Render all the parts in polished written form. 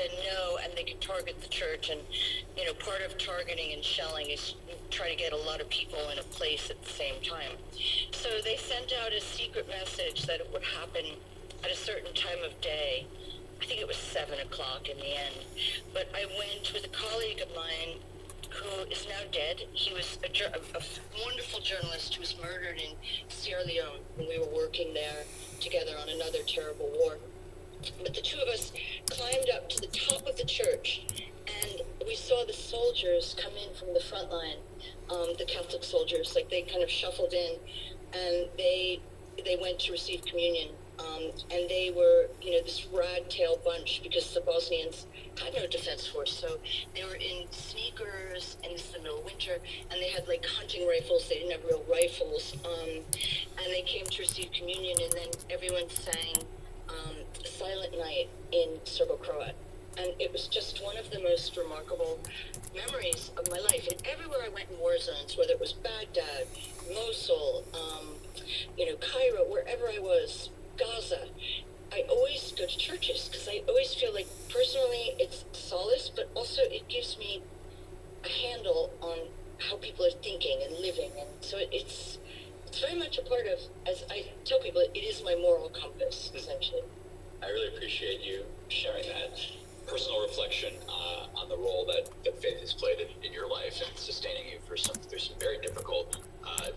then know, and they can target the church. And, you know, part of targeting and shelling is try to get a lot of people in a place at the same time. So they sent out a secret message that it would happen at a certain time of day. I think it was 7 o'clock in the end. But I went with a colleague of mine who is now dead. He was a wonderful journalist who was murdered in Sierra Leone when we were working there together on another terrible war. But the two of us climbed up to the top of the church, and we saw the soldiers come in from the front line, the Catholic soldiers. Like, they kind of shuffled in, and they went to receive communion. And they were, you know, this ragtail bunch, because the Bosnians had no defense force. So they were in sneakers, and it's the middle of winter, and they had like hunting rifles. They didn't have real rifles. And they came to receive communion, and then everyone sang Silent Night in Serbo-Croat. And it was just one of the most remarkable memories of my life. And everywhere I went in war zones, whether it was Baghdad, Mosul, you know, Cairo, wherever I was, Gaza, I always go to churches, because I always feel like personally it's solace, but also it gives me a handle on how people are thinking and living. And so it's very much a part of, as I tell people, it is my moral compass, essentially. I really appreciate you sharing that personal reflection on the role that faith has played in your life and sustaining you through some very difficult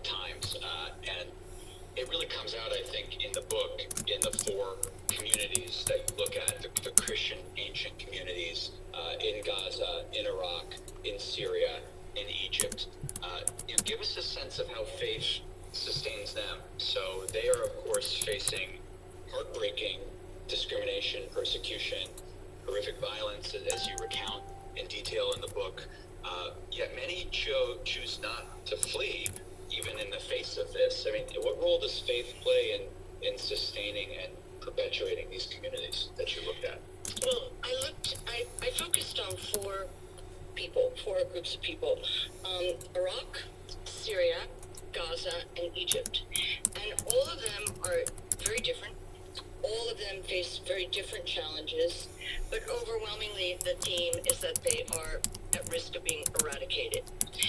times. And it really comes out, I think, in the book, in the 4 communities that you look at, the Christian ancient communities in Gaza, in Iraq, in Syria, in Egypt. You know, give us a sense of how faith sustains them. So they are, of course, facing heartbreaking discrimination, persecution, horrific violence, as you recount in detail in the book. Yet many choose not to flee, even in the face of this. I mean, what role does faith play in sustaining and perpetuating these communities that you looked at? Well, I focused on 4 groups of people. Iraq, Syria, Gaza, and Egypt. And all of them are very different. All of them face very different challenges, but overwhelmingly the theme is that they are at risk of being eradicated.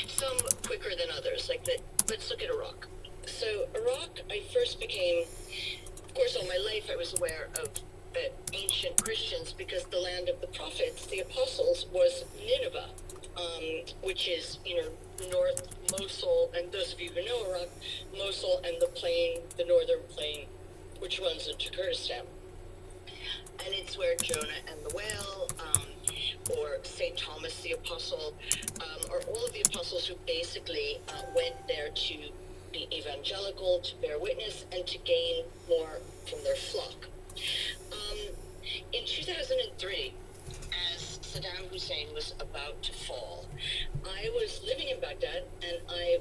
Some quicker than others, like that. Let's look at Iraq. So Iraq, I first became, of course, all my life I was aware of the ancient Christians, because the land of the prophets, the apostles, was Nineveh, which is, you know, North Mosul, and those of you who know Iraq, Mosul and the plain, the northern plain, which runs into Kurdistan. And it's where Jonah and the whale, or St. Thomas the Apostle, or all of the apostles who basically went there to be evangelical, to bear witness, and to gain more from their flock. In 2003, as Saddam Hussein was about to fall, I was living in Baghdad, and I